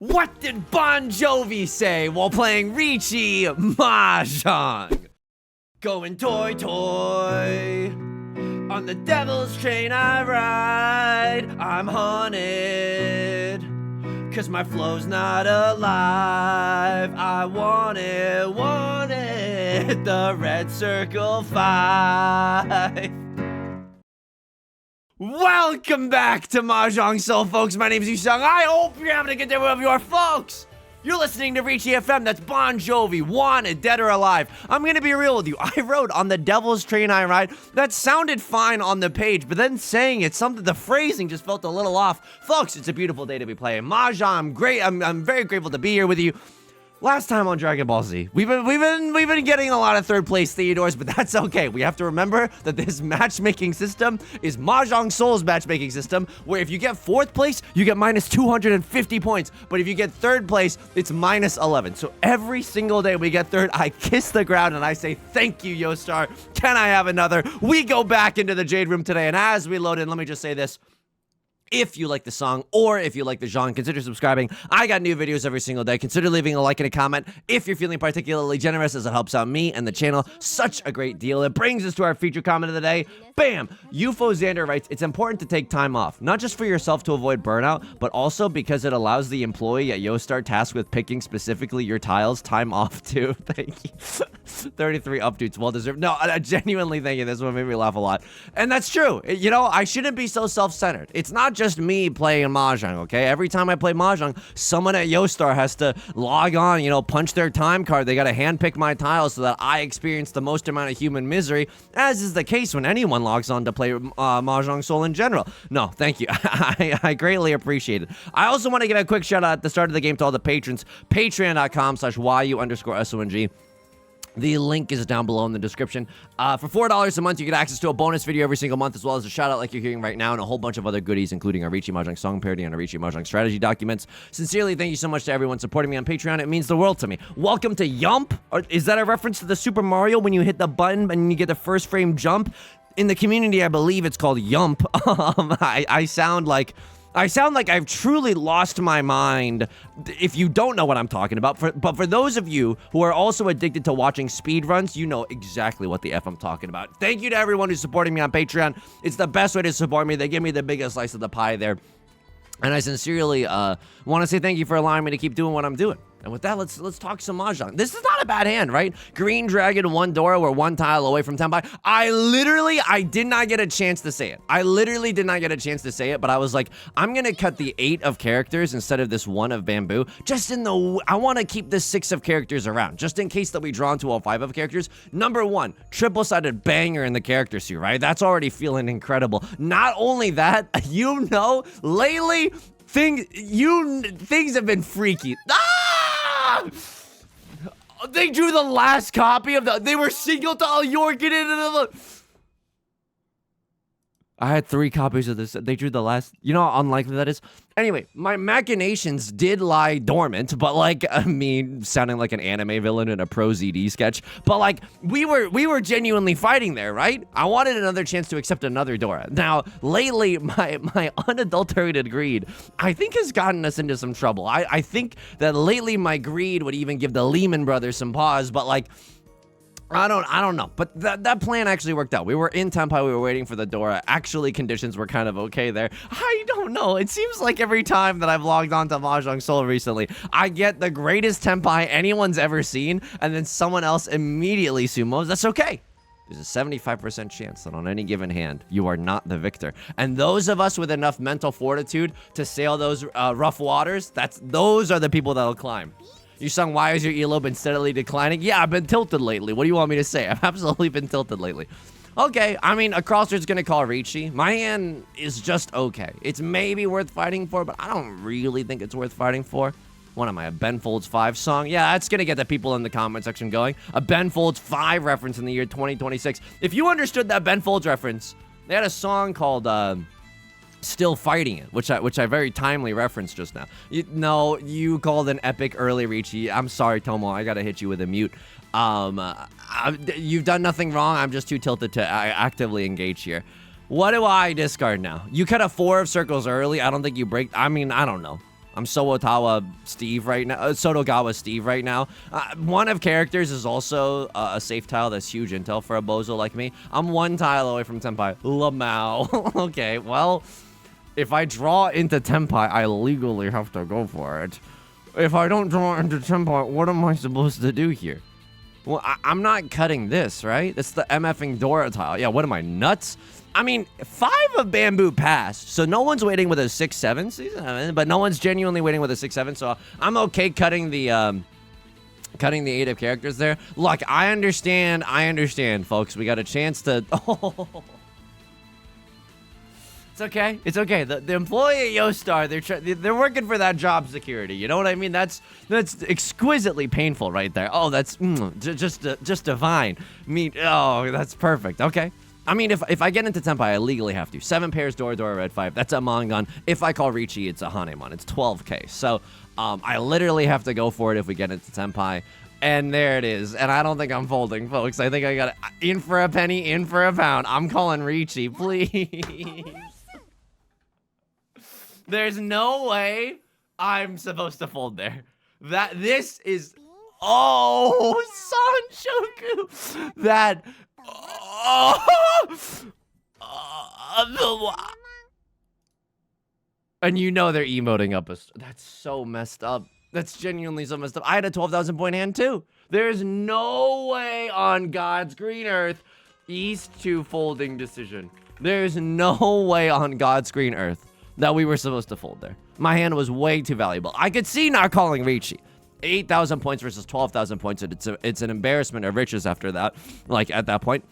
What did Bon Jovi say while playing Riichi Mahjong? Going toy toy, on the devil's train I ride. I'm haunted, cause my flow's not alive. I want it, the red circle 5. Welcome back to Mahjong Soul, folks. My name's Yusong. I hope you're having a good day wherever you are, folks. You're listening to Riichi FM. That's Bon Jovi, Wanted, Dead or Alive. I'm gonna be real with you. I wrote on the devil's train I ride. That sounded fine on the page, but then saying it, the phrasing just felt a little off. Folks, it's a beautiful day to be playing Mahjong. I'm very grateful to be here with you. Last time on Dragon Ball Z, we've been getting a lot of third place Theodores, but that's okay. We have to remember that this matchmaking system is Mahjong Soul's matchmaking system, where if you get 4th place, you get minus 250 points. But if you get 3rd place, it's minus 11. So every single day we get 3rd, I kiss the ground and I say, thank you, Yostar. Can I have another? We go back into the Jade Room today, and as we load in, let me just say this. If you like the song, or if you like the genre, consider subscribing. I got new videos every single day. Consider leaving a like and a comment if you're feeling particularly generous, as it helps out me and the channel such a great deal. It brings us to our feature comment of the day. Bam! UFO Xander writes, it's important to take time off, not just for yourself to avoid burnout, but also because it allows the employee at Yostar tasked with picking specifically your tiles time off too. Thank you. 33 updates, well deserved. No, I genuinely think this one made me laugh a lot. And that's true. You know, I shouldn't be so self-centered. It's not just me playing Mahjong, okay? Every time I play Mahjong, someone at Yostar has to log on, you know, punch their time card. They got to handpick my tiles so that I experience the most amount of human misery, as is the case when anyone logs on to play Mahjong Soul in general. No, thank you. I greatly appreciate it. I also want to give a quick shout out at the start of the game to all the patrons. Patreon.com/YU_SONG. The link is down below in the description. For $4 a month, you get access to a bonus video every single month, as well as a shout-out like you're hearing right now, and a whole bunch of other goodies, including a Riichi Mahjong song parody and a Riichi Mahjong strategy documents. Sincerely, thank you so much to everyone supporting me on Patreon. It means the world to me. Welcome to Yump. Or is that a reference to the Super Mario when you hit the button and you get the first frame jump? In the community, I believe it's called Yump. I sound like I've truly lost my mind if you don't know what I'm talking about. But for those of you who are also addicted to watching speedruns, you know exactly what the F I'm talking about. Thank you to everyone who's supporting me on Patreon. It's the best way to support me. They give me the biggest slice of the pie there. And I sincerely want to say thank you for allowing me to keep doing what I'm doing. And with that, let's talk some Mahjong. This is not a bad hand, right? Green Dragon, 1 Dora, we're 1 tile away from tenpai. I did not get a chance to say it. I literally did not get a chance to say it, but I was like, I'm gonna cut the 8 of characters instead of this 1 of bamboo. I want to keep the 6 of characters around, just in case that we draw into all 5 of characters. Number 1, triple-sided banger in the character suit, right? That's already feeling incredible. Not only that, you know, lately, things have been freaky. They drew the last copy of they were single tile Yorkin into the. I had 3 copies of this. They drew the last. You know how unlikely that is? Anyway, my machinations did lie dormant, but like me sounding like an anime villain in a Pro ZD sketch. But like we were genuinely fighting there, right? I wanted another chance to accept another Dora. Now, lately, my unadulterated greed, I think, has gotten us into some trouble. I think that lately my greed would even give the Lehman Brothers some pause, but like, I don't know, but that plan actually worked out. We were in tenpai, we were waiting for the Dora. Actually, conditions were kind of okay there. I don't know. It seems like every time that I've logged on to Mahjong Soul recently, I get the greatest tenpai anyone's ever seen, and then someone else immediately sumos. That's okay. There's a 75% chance that on any given hand, you are not the victor. And those of us with enough mental fortitude to sail those rough waters, those are the people that'll climb. Yusong, why has your elo been steadily declining? Yeah, I've been tilted lately. What do you want me to say? I've absolutely been tilted lately. Okay, I mean, a crosser's gonna call Riichi. My hand is just okay. It's maybe worth fighting for, but I don't really think it's worth fighting for. What am I, a Ben Folds 5 song? Yeah, that's gonna get the people in the comment section going. A Ben Folds 5 reference in the year 2026. If you understood that Ben Folds reference, they had a song called, Still Fighting It, which I very timely referenced just now. You called an epic early Riichi. I'm sorry, Tomo. I gotta hit you with a mute. You've done nothing wrong. I'm just too tilted to actively engage here. What do I discard now? You cut a 4 of circles early. I don't think you break. I mean, I don't know. I'm Sotogawa Steve right now. Sotogawa Steve right now. One of characters is also a safe tile. That's huge intel for a bozo like me. I'm one tile away from tenpai. Lamau. Okay, well, if I draw into tenpai, I legally have to go for it. If I don't draw into tenpai, what am I supposed to do here? Well, I'm not cutting this, right? It's the MFing Dora tile. Yeah, what am I, nuts? I mean, 5 of bamboo passed, so no one's waiting with a 6-7, but no one's genuinely waiting with a 6-7, so I'm okay cutting the 8 of characters there. Look, I understand, folks. We got a chance to... Oh. It's okay. It's okay. The employee at Yostar, they're working for that job security. You know what I mean? That's exquisitely painful right there. Oh, that's just divine. Oh, that's perfect. Okay. I mean, if I get into tenpai, I legally have to. 7 pairs, Dora, red 5. That's a Mangan. If I call Riichi, it's a Haniman. It's 12k. So I literally have to go for it if we get into tenpai. And there it is. And I don't think I'm folding, folks. I think I got it. In for a penny, in for a pound. I'm calling Riichi, please. There's no way I'm supposed to fold there. This is... Oh, Sanshoku. That... And you know they're emoting up. That's so messed up. That's genuinely so messed up. I had a 12,000 point hand too. There's no way on God's green earth East 2 folding decision. There's no way on God's green earth that we were supposed to fold there. My hand was way too valuable. I could see not calling Riichi. 8,000 points versus 12,000 points. It's an embarrassment of riches after that. Like, at that point,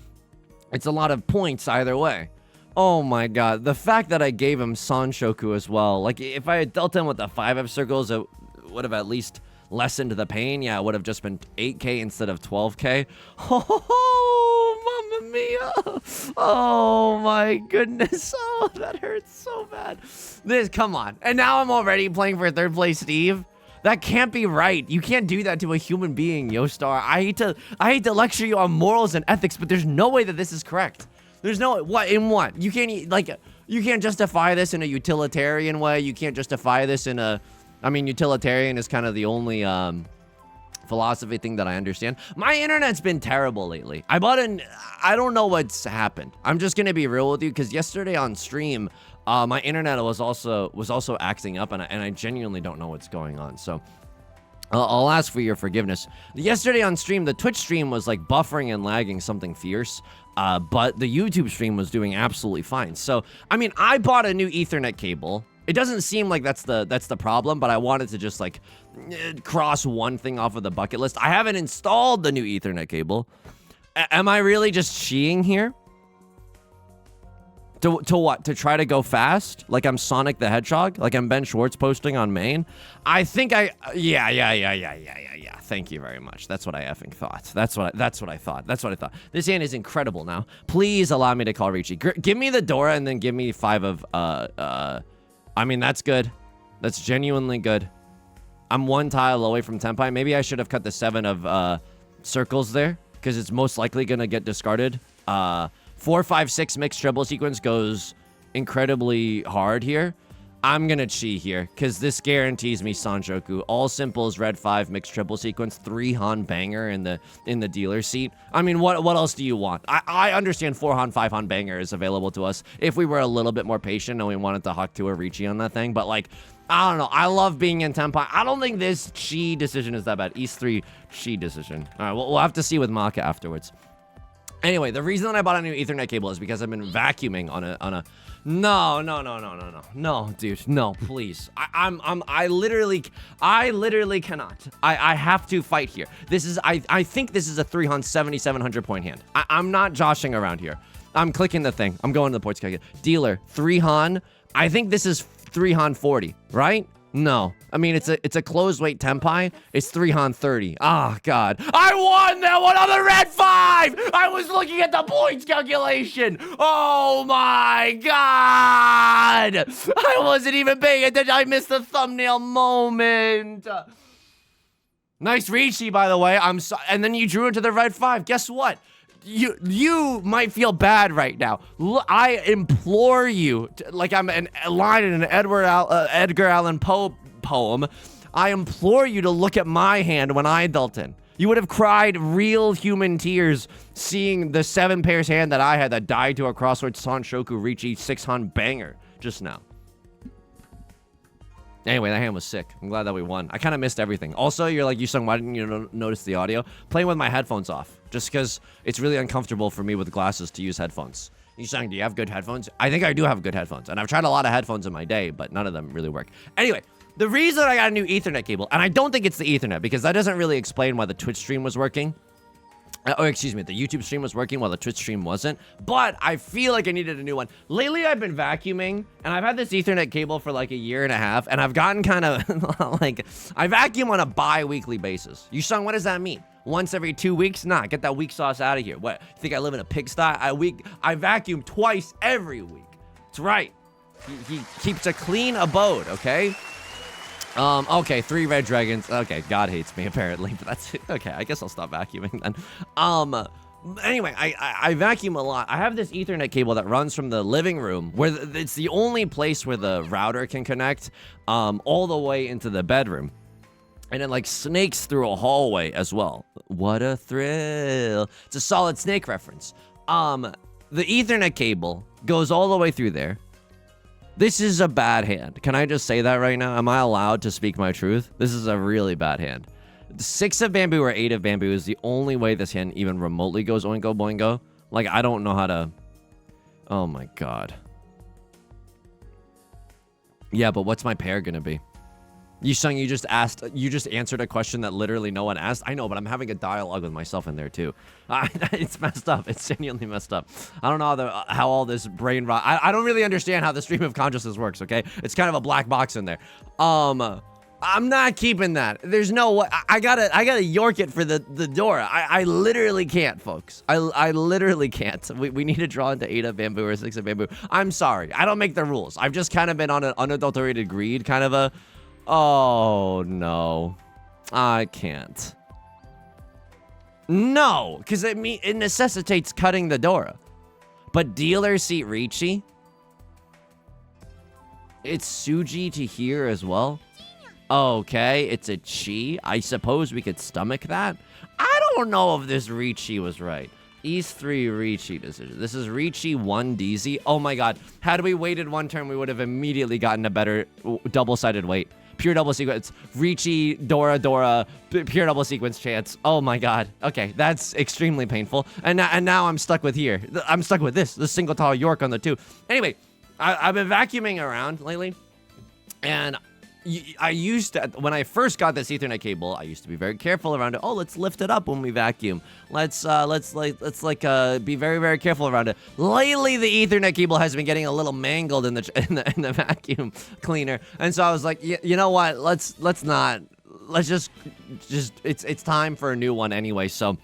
it's a lot of points either way. Oh my god. The fact that I gave him Sanshoku as well. Like, if I had dealt him with the 5F circles, it would have at least lessened the pain. Yeah, it would have just been 8k instead of 12k. Oh, mamma mia. Oh my goodness. Oh, that hurts so bad. Come on. And now I'm already playing for 3rd place Steve. That can't be right. You can't do that to a human being, Yostar. I hate to lecture you on morals and ethics, but there's no way that this is correct. There's no what. You can't you can't justify this in a utilitarian way. You can't justify this in a... I mean, utilitarian is kind of the only philosophy thing that I understand. My internet's been terrible lately. I don't know what's happened. I'm just gonna be real with you, because yesterday on stream, my internet was also acting up, and I genuinely don't know what's going on. So I'll ask for your forgiveness. Yesterday on stream, the Twitch stream was like buffering and lagging something fierce, but the YouTube stream was doing absolutely fine. So I mean, I bought a new Ethernet cable. It doesn't seem like that's the problem, but I wanted to just like cross one thing off of the bucket list. I haven't installed the new Ethernet cable. Am I really just cheating here? To what? To try to go fast? Like I'm Sonic the Hedgehog? Like I'm Ben Schwartz posting on main? I think yeah. Thank you very much. That's what I effing thought. That's what I thought. This hand is incredible now. Please allow me to call Riichi. Give me the Dora and then give me 5 of I mean, that's good. That's genuinely good. I'm 1 tile away from tenpai. Maybe I should have cut the 7 of circles there, because it's most likely gonna get discarded. 4, 5, 6 mixed treble sequence goes incredibly hard here. I'm gonna chi here, because this guarantees me Sanshoku. All simples, red 5 mixed treble sequence, 3 Han banger in the dealer seat. I mean, what else do you want? I understand 4 Han, 5 Han banger is available to us if we were a little bit more patient and we wanted to huck to a Riichi on that thing. But like, I don't know. I love being in tenpai. I don't think this chi decision is that bad. East 3 chi decision. All right, we'll have to see with Maka afterwards. Anyway, the reason that I bought a new Ethernet cable is because I've been vacuuming on a no, dude, no, please. I literally cannot. I have to fight here. I think this is a 3 Han 7,700 point hand. I'm not joshing around here. I'm clicking the thing. I'm going to the points calculator. Dealer, 3 Han. I think this is 3 Han 40, right? No. I mean, it's a closed weight tenpai. It's 3 Han 30. Ah, God. I won that one on the red 5! I was looking at the points calculation! Oh my God! I wasn't even paying attention. I missed the thumbnail moment. Nice Riichi, by the way. And then you drew into the red 5. Guess what? You might feel bad right now. I implore you, like I'm a line in an Edgar Allan Poe poem, I implore you to look at my hand when I dealt in. You would have cried real human tears seeing the 7 pairs hand that I had that died to a crossword Sanshoku Riichi 6-Han banger just now. Anyway, that hand was sick. I'm glad that we won. I kind of missed everything. Also, you're like, Yusong, why didn't you notice the audio? Playing with my headphones off, just because it's really uncomfortable for me with glasses to use headphones. Yusong, do you have good headphones? I think I do have good headphones, and I've tried a lot of headphones in my day, but none of them really work. Anyway, the reason I got a new Ethernet cable, and I don't think it's the Ethernet, because that doesn't really explain why the Twitch stream was working. Or excuse me, the YouTube stream was working while the Twitch stream wasn't. But I feel like I needed a new one. Lately, I've been vacuuming, and I've had this Ethernet cable for like a year and a half, and I've gotten kind of like, I vacuum on a bi-weekly basis. Yusong, what does that mean? Once every 2 weeks? Nah, get that weak sauce out of here. What, you think I live in a pigsty? I vacuum twice every week. That's right. He keeps a clean abode, okay? Okay, 3 red dragons. Okay, God hates me, apparently, but that's it. Okay, I guess I'll stop vacuuming then. Anyway, I vacuum a lot. I have this Ethernet cable that runs from the living room, where it's the only place where the router can connect, all the way into the bedroom. And it, like, snakes through a hallway as well. What a thrill. It's a solid snake reference. The Ethernet cable goes all the way through there. This is a bad hand. Can I just say that right now? Am I allowed to speak my truth? This is a really bad hand. 6 of bamboo or 8 of bamboo is the only way this hand even remotely goes oingo boingo. Like, I don't know how to... Oh my god. Yeah, but what's my pair gonna be? Yusong, you just answered a question that literally no one asked. I know, but I'm having a dialogue with myself in there too. It's messed up. It's genuinely messed up. I don't know how all this brain rot. I don't really understand how the stream of consciousness works. Okay, it's kind of a black box in there. I'm not keeping that. There's no way. I gotta york it for the door. I literally can't, folks. I literally can't. We need to draw into 8 of bamboo or 6 of bamboo. I'm sorry. I don't make the rules. I've just kind of been on an unadulterated greed kind of a. Oh, no. I can't. No, because it necessitates cutting the Dora. But dealer seat Riichi? It's Suji to here as well? Okay, it's a Chi. I suppose we could stomach that? I don't know if this Riichi was right. East 3 Riichi decision. This is Riichi 1 DZ. Oh my god. Had we waited 1 turn, we would have immediately gotten a better double-sided wait. Pure double sequence. Riichi, Dora, pure double sequence chance. Oh my god. Okay, that's extremely painful. And now I'm stuck with here. I'm stuck with this single tall York on the 2. Anyway, I've been vacuuming around lately, and I used to, when I first got this Ethernet cable, I used to be very careful around it. Oh, let's lift it up when we vacuum. Let's be very, very careful around it. Lately, the Ethernet cable has been getting a little mangled in the vacuum cleaner, and so I was like, you know what? Let's just it's time for a new one anyway. So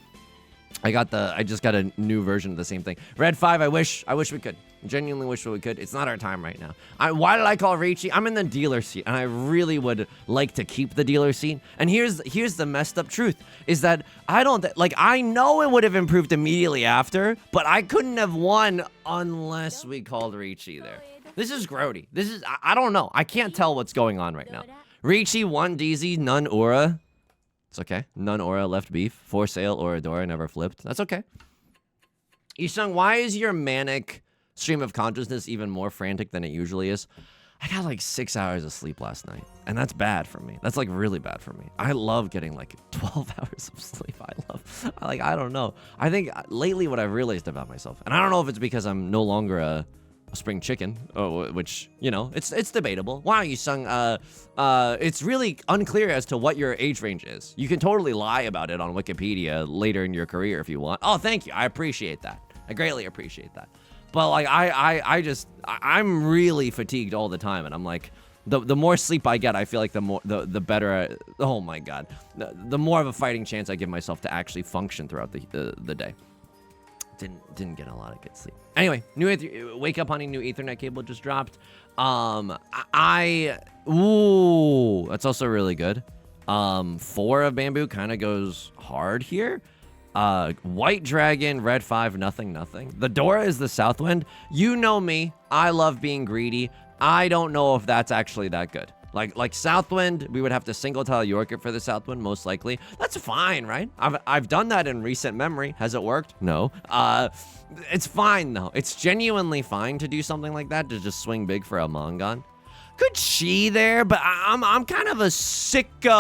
I just got a new version of the same thing. Red 5. I wish we could. Genuinely wish we could. It's not our time right now. Why did I call Riichi? I'm in the dealer seat, and I really would like to keep the dealer seat. And here's the messed up truth, is that I know it would have improved immediately after, but I couldn't have won unless we called Riichi there. This is grody. I don't know. I can't tell what's going on right now. Riichi 1 DZ, none Aura. It's okay. None Aura, left beef. For sale, Oradora, never flipped. That's okay. Yusong, why is your manic stream of consciousness even more frantic than it usually is? I got like 6 hours of sleep last night, and that's bad for me. That's like really bad for me. I love getting like 12 hours of sleep. I don't know. I think lately what I've realized about myself, and I don't know if it's because I'm no longer a spring chicken, which, you know, it's debatable. Wow, Yusong, it's really unclear as to what your age range is. You can totally lie about it on Wikipedia later in your career if you want. Oh, thank you. I appreciate that. I greatly appreciate that. But like, I'm really fatigued all the time, and I'm like, the more sleep I get, I feel like the better. Oh my god, the more of a fighting chance I give myself to actually function throughout the day. Didn't get a lot of good sleep. Anyway, wake up, honey. New Ethernet cable just dropped. Ooh, that's also really good. 4 of bamboo kind of goes hard here. White dragon, red 5, nothing. The Dora is the Southwind. You know me. I love being greedy. I don't know if that's actually that good. Like Southwind, we would have to single tile Yorker for the Southwind, most likely. That's fine, right? I've done that in recent memory. Has it worked? No. It's fine, though. It's genuinely fine to do something like that, to just swing big for a Mongon. Good chi there, but I'm kind of a sicko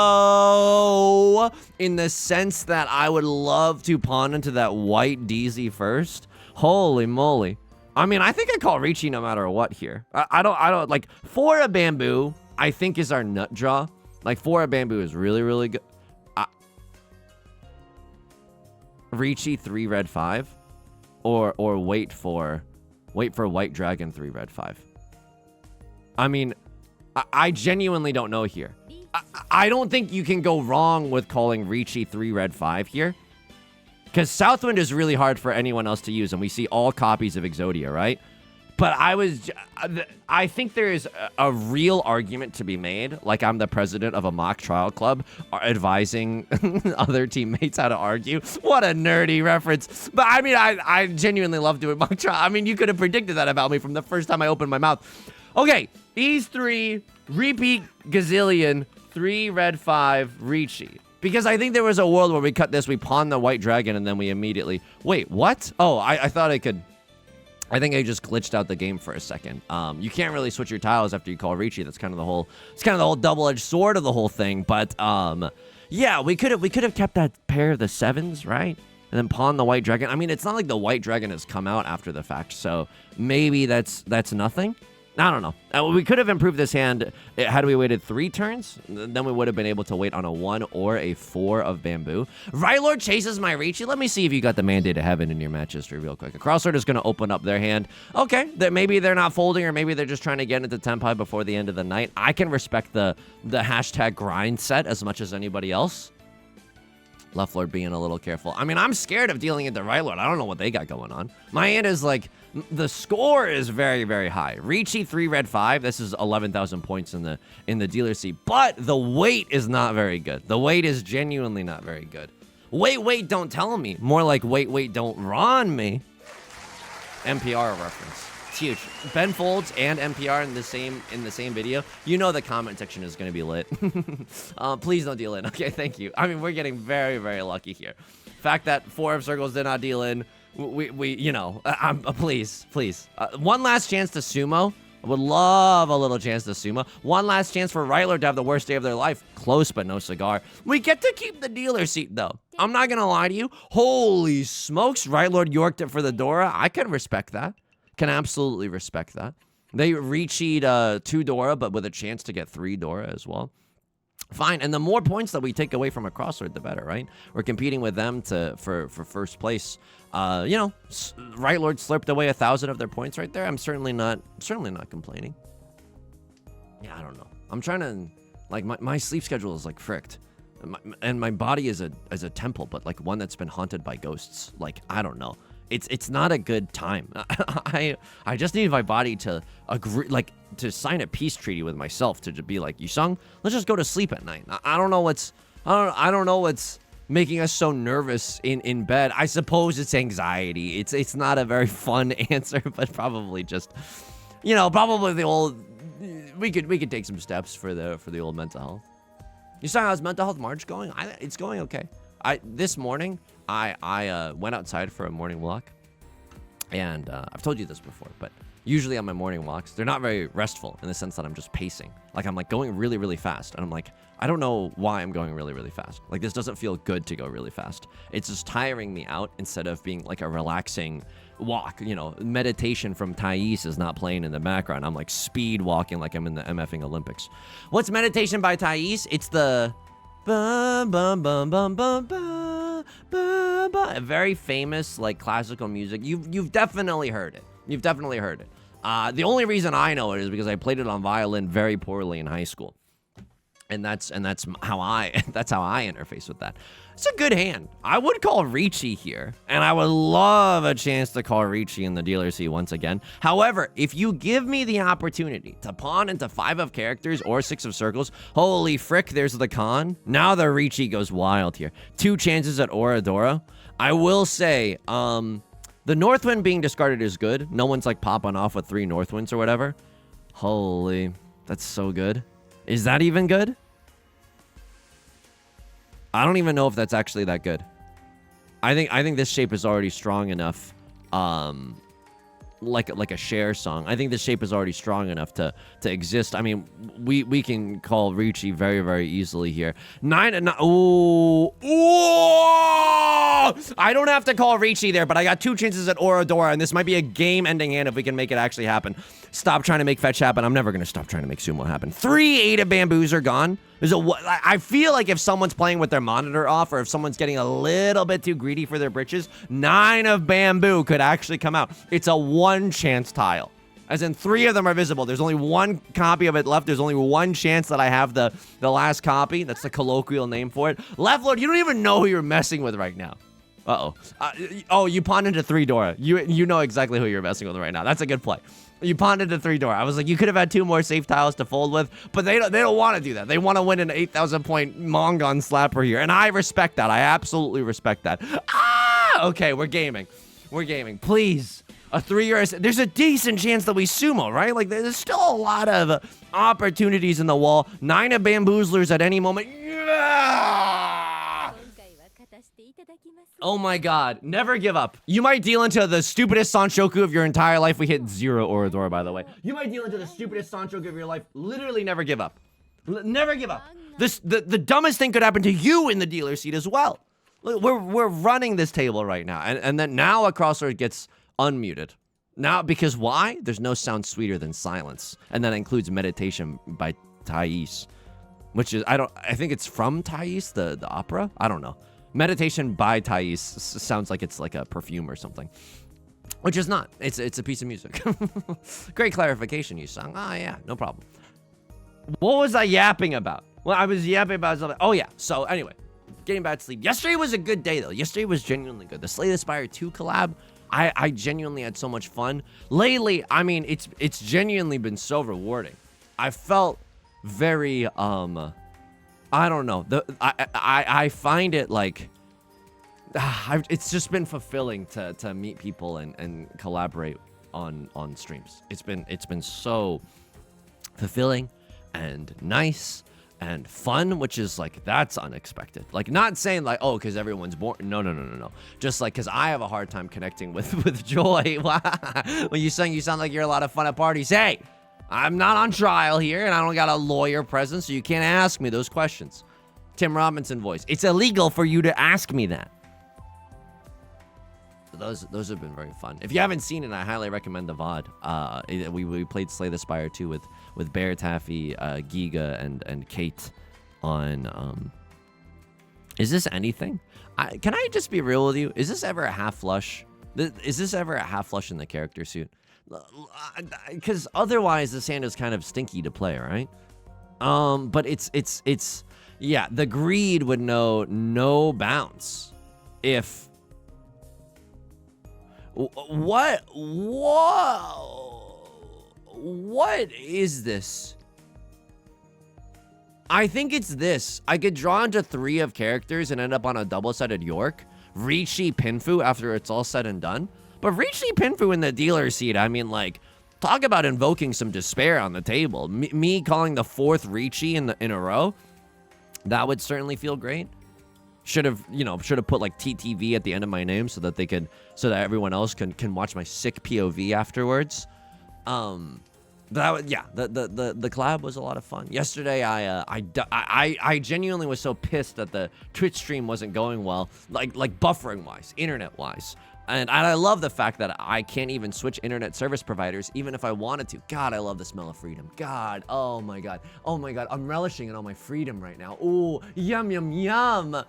in the sense that I would love to pawn into that white DZ first. Holy moly. I mean, I think I call Riichi no matter what here. I don't, like, for a bamboo, I think is our nut draw. Like, for a bamboo is really, really good. Riichi 3 red 5, or wait for white dragon 3 red 5. I mean, I genuinely don't know here. I don't think you can go wrong with calling Riichi 3 red 5 here. Because Southwind is really hard for anyone else to use, and we see all copies of Exodia, right? But I think there is a real argument to be made, like I'm the president of a mock trial club advising other teammates how to argue. What a nerdy reference. But I mean, I genuinely love doing mock trial. I mean, you could have predicted that about me from the first time I opened my mouth. Okay, these 3, repeat gazillion, 3 red 5, Riichi. Because I think there was a world where we cut this, we pawn the white dragon, and then we immediately... Wait, what? Oh, I thought I could... I think I just glitched out the game for a second. You can't really switch your tiles after you call Riichi. That's kind of the whole... It's kind of the whole double-edged sword of the whole thing. But, yeah, we could have kept that pair of the 7s, right? And then pawn the white dragon. I mean, it's not like the white dragon has come out after the fact, so maybe that's nothing. I don't know. We could have improved this hand had we waited 3 turns. Then we would have been able to wait on a 1 or a 4 of bamboo. Rylord chases my Riichi. Let me see if you got the Mandate of Heaven in your match history real quick. A crossword is going to open up their hand. Okay, maybe they're not folding, or maybe they're just trying to get into tenpai before the end of the night. I can respect the hashtag grind set as much as anybody else. Left Lord being a little careful. I mean, I'm scared of dealing into Right Lord. I don't know what they got going on. My hand is like... The score is very, very high. Riichi 3 red 5. This is 11,000 points in the dealer seat. But the weight is not very good. The weight is genuinely not very good. Wait, don't tell me. More like wait, don't run me. NPR reference. It's huge. Ben Folds and NPR in the same video. You know the comment section is going to be lit. Please don't deal in. Okay, thank you. I mean, we're getting very, very lucky here. Fact that 4 of circles did not deal in. We you know, please. One last chance to sumo. I would love a little chance to sumo. One last chance for Ryler to have the worst day of their life. Close, but no cigar. We get to keep the dealer seat, though. I'm not going to lie to you. Holy smokes, Rylord yorked it for the Dora. I can respect that. Can absolutely respect that. They Riichi'd 2 Dora, but with a chance to get 3 Dora as well. Fine, and the more points that we take away from a crossword, the better, right? We're competing with them for first place. You know, Right Lord slurped away 1,000 of their points right there. I'm certainly not complaining. Yeah, I don't know. I'm trying to, like, my sleep schedule is like fricked, and my body is a temple, but like one that's been haunted by ghosts. Like, I don't know. It's not a good time. I just need my body to agree, like, to sign a peace treaty with myself to be like, Yusong, let's just go to sleep at night. I don't know what's making us so nervous in bed. I suppose it's anxiety. It's not a very fun answer, but probably just, you know, probably the old. We could take some steps for the old mental health. Yusong, how's mental health March going? It's going okay. This morning I went outside for a morning walk, and I've told you this before, but usually on my morning walks, they're not very restful in the sense that I'm just pacing. Like, I'm like going really, really fast, and I'm like, I don't know why I'm going really, really fast. Like, this doesn't feel good to go really fast. It's just tiring me out instead of being like a relaxing walk. You know, meditation from Thais is not playing in the background. I'm like speed walking like I'm in the MFing Olympics. What's meditation by Thais? It's the bum bum bum bum bum bum bum bum. A very famous like classical music. You've definitely heard it. You've definitely heard it. The only reason I know it is because I played it on violin very poorly in high school, and that's how I interface with that. It's a good hand. I would call Riichi here, and I would love a chance to call Riichi in the dealer seat once again. However, if you give me the opportunity to pawn into 5 of characters or 6 of circles, holy frick, there's the con. Now the Riichi goes wild here. 2 chances at Oradora. I will say, the Northwind being discarded is good. No one's like popping off with 3 Northwinds or whatever. Holy, that's so good. Is that even good? I don't even know if that's actually that good. I think this shape is already strong enough. Like a share song. I think this shape is already strong enough to exist. I mean, we can call Riichi very, very easily here. 9 and 9. Ooh. I don't have to call Riichi there, but I got 2 chances at Oradora, and this might be a game-ending hand if we can make it actually happen. Stop trying to make fetch happen. I'm never going to stop trying to make sumo happen. 3 8 of bamboos are gone. I feel like if someone's playing with their monitor off, or if someone's getting a little bit too greedy for their britches, 9 of bamboo could actually come out. It's a 1 chance tile. As in 3 of them are visible. There's only 1 copy of it left. There's only 1 chance that I have the last copy. That's the colloquial name for it. Left Lord, you don't even know who you're messing with right now. Uh-oh. Oh, you pawned into 3 Dora. You know exactly who you're messing with right now. That's a good play. You pawned into 3 Dora. I was like, you could have had 2 more safe tiles to fold with, but they don't want to do that. They want to win an 8,000 point Mongon slapper here, and I respect that. I absolutely respect that. Okay, we're gaming. We're gaming. Please. A 3 there's a decent chance that we sumo, right? Like, there's still a lot of opportunities in the wall. 9 of bamboozlers at any moment. Oh my god, never give up. You might deal into the stupidest Sanshoku of your entire life. We hit 0 Oradora, by the way. You might deal into the stupidest Sanshoku of your life. Literally never give up. Never give up. The dumbest thing could happen to you in the dealer seat as well. We're running this table right now. And then now a crossword gets unmuted. Now, because why? There's no sound sweeter than silence. And that includes Meditation by Thais. Which is, I think it's from Thais, the opera? I don't know. Meditation by Thais sounds like it's like a perfume or something. Which is not. It's a piece of music. Great clarification, Yusong. Ah, yeah, no problem. What was I yapping about? Well, I was yapping about something. Oh, yeah. So, anyway, getting back to sleep. Yesterday was a good day, though. Yesterday was genuinely good. The Slay the Spire 2 collab, I genuinely had so much fun. Lately, I mean, it's genuinely been so rewarding. I felt very, I don't know. I find it like it's just been fulfilling to meet people and collaborate on streams. It's been so fulfilling and nice and fun, which is like, that's unexpected. Like, not saying like, oh, because everyone's born. No. Just like, because I have a hard time connecting with joy. When you sound like you're a lot of fun at parties. Hey, I'm not on trial here, and I don't got a lawyer present, so you can't ask me those questions. Tim Robinson voice. It's illegal for you to ask me that. Those have been very fun. If you haven't seen it, I highly recommend the VOD. We played Slay the Spire 2 with Bear Taffy, Giga, and Kate on... Is this anything? Can I just be real with you? Is this ever a half flush? Is this ever a half flush in the character suit? Because otherwise this hand is kind of stinky to play, right? But it's yeah, the greed would know no bounds if what is this? I think it's this. I could draw into 3 of characters and end up on a double-sided York. Riichi Pinfu after it's all said and done. But Riichi Pinfu in the dealer seat, I mean, like, talk about invoking some despair on the table. Me calling the 4th Riichi in a row, that would certainly feel great. Should have put like TTV at the end of my name so that everyone else can watch my sick POV afterwards. The collab was a lot of fun. Yesterday, I genuinely was so pissed that the Twitch stream wasn't going well, like buffering wise, internet wise. And I love the fact that I can't even switch internet service providers, even if I wanted to. God, I love the smell of freedom. God, oh my God. I'm relishing in all my freedom right now. Ooh, yum, yum, yum.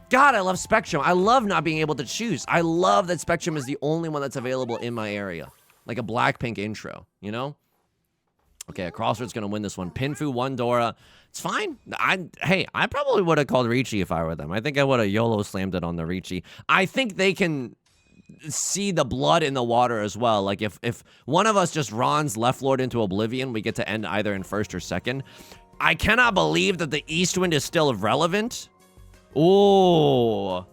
God, I love Spectrum. I love not being able to choose. I love that Spectrum is the only one that's available in my area. Like a Blackpink intro, you know? Okay, a Crossroads gonna win this one. Pinfu, 1 Dora. It's fine. I probably would have called Riichi if I were them. I think I would have YOLO slammed it on the Riichi. I think they can see the blood in the water as well. Like if one of us just Ron's Left Lord into oblivion, we get to end either in 1st or 2nd. I cannot believe that the Eastwind is still relevant. Ooh.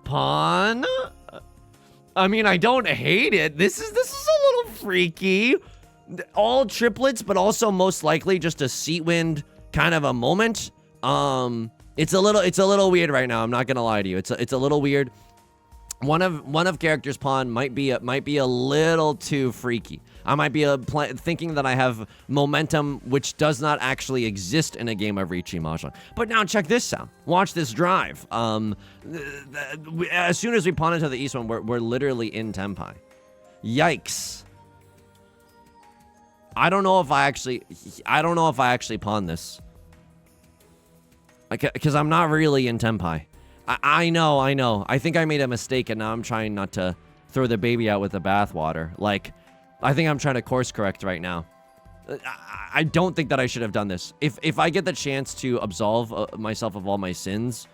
Pawn? I mean, I don't hate it. This is a little freaky. all triplets, but also most likely just a seat wind kind of a moment. It's a little weird right now. I'm not gonna lie to you. It's a little weird. One of character's pawn might be a little too freaky. I might be thinking that I have momentum, which does not actually exist in a game of Riichi Mahjong. But now check this out. Watch this drive. As soon as we pawn into the east one, we're literally in tenpai. Yikes. I don't know if I actually pawn this. Because I'm not really in tenpai. I know. I think I made a mistake, and now I'm trying not to throw the baby out with the bathwater. Like, I think I'm trying to course correct right now. I don't think that I should have done this. If I get the chance to absolve myself of all my sins,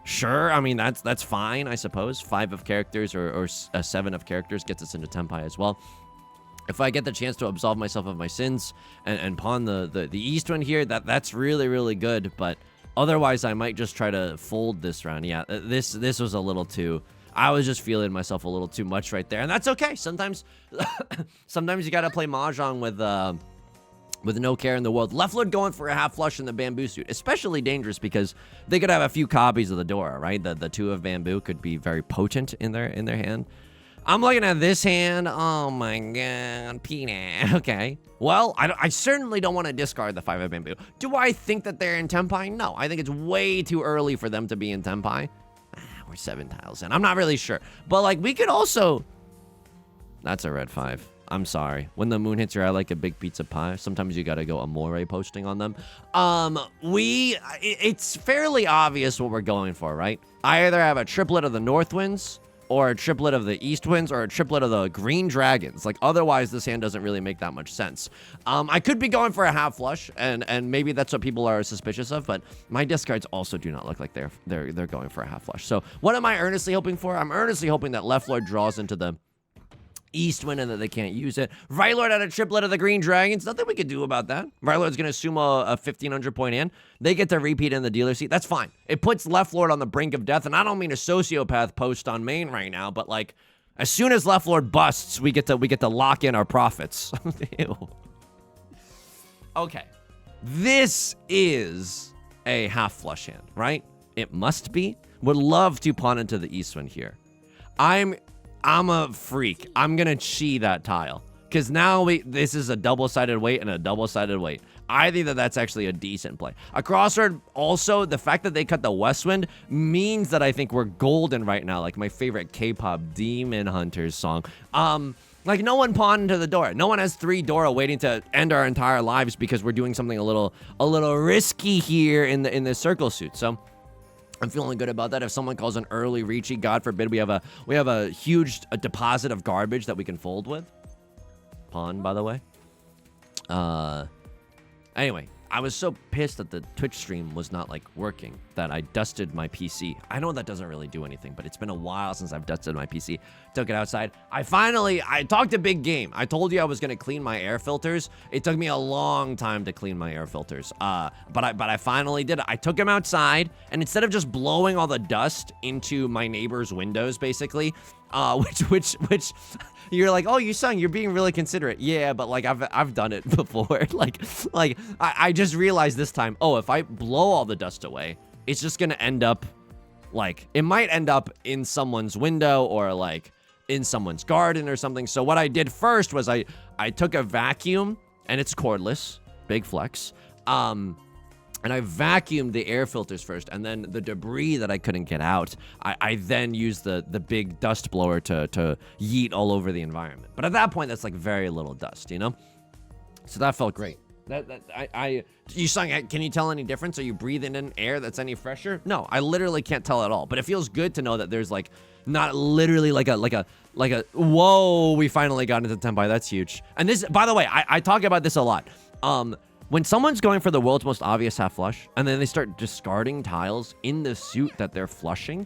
sure. I mean, that's fine, I suppose. 5 of characters or 7 of characters gets us into tenpai as well. If I get the chance to absolve myself of my sins and pawn the east one here, that's really, really good. But otherwise, I might just try to fold this round. Yeah, this was a little too... I was just feeling myself a little too much right there. And that's okay. Sometimes sometimes you got to play Mahjong with no care in the world. Left Lord going for a half flush in the bamboo suit. Especially dangerous because they could have a few copies of the door, right? The 2 of bamboo could be very potent in their hand. I'm looking at this hand. Oh my god, peanut. Okay. Well, I certainly don't want to discard the 5 of bamboo. Do I think that they're in tenpai? No, I think it's way too early for them to be in tenpai. We're 7 tiles in. I'm not really sure. But, like, we could also... That's a red 5. I'm sorry. When the moon hits your eye like a big pizza pie, sometimes you gotta go amore posting on them. It's fairly obvious what we're going for, right? I either have a triplet of the north winds, or a triplet of the east winds, or a triplet of the green dragons. Like, otherwise, this hand doesn't really make that much sense. I could be going for a half flush, and maybe that's what people are suspicious of, but my discards also do not look like they're going for a half flush. So, what am I earnestly hoping for? I'm earnestly hoping that left lord draws into the east wind and that they can't use it. Right lord had a triplet of the green dragons. Nothing we could do about that. Right lord's gonna assume a 1,500 point hand. They get to repeat in the dealer seat. That's fine. It puts left lord on the brink of death, and I don't mean a sociopath post on main right now, but like, as soon as left lord busts, we get to lock in our profits. Ew. Okay, this is a half flush hand, right? It must be. Would love to pawn into the east wind here. I'm a freak. I'm gonna chi that tile. Because now this is a double-sided weight and a double-sided weight. I think that that's actually a decent play. A crossword, also, the fact that they cut the west wind means that I think we're golden right now. Like my favorite K-pop Demon Hunters song. Like no one pawned into the door. No one has 3 Dora waiting to end our entire lives because we're doing something a little risky here in the circle suit. So I'm feeling good about that. If someone calls an early Riichi, God forbid, we have a huge deposit of garbage that we can fold with. Pawn, by the way. Anyway, I was so pissed that the Twitch stream was not like working that I dusted my PC. I know that doesn't really do anything, but it's been a while since I've dusted my PC. Took it outside. I talked a big game. I told you I was gonna clean my air filters. It took me a long time to clean my air filters. But I finally did it. I took them outside, and instead of just blowing all the dust into my neighbor's windows, basically, which you're like, oh, Yusong, you're being really considerate. Yeah, but like I've done it before. like I just realized this time, oh, if I blow all the dust away, it's just gonna end up like, it might end up in someone's window or like in someone's garden or something. So what I did first was I took a vacuum, and it's cordless, big flex. And I vacuumed the air filters first, and then the debris that I couldn't get out, I then used the big dust blower to yeet all over the environment. But at that point, that's like very little dust, you know? So that felt great. Yusong, can you tell any difference? Are you breathing in air that's any fresher? No, I literally can't tell at all. But it feels good to know that there's like, not literally like a, whoa, we finally got into tenpai. That's huge. And this, by the way, I talk about this a lot. When someone's going for the world's most obvious half flush, and then they start discarding tiles in the suit that they're flushing,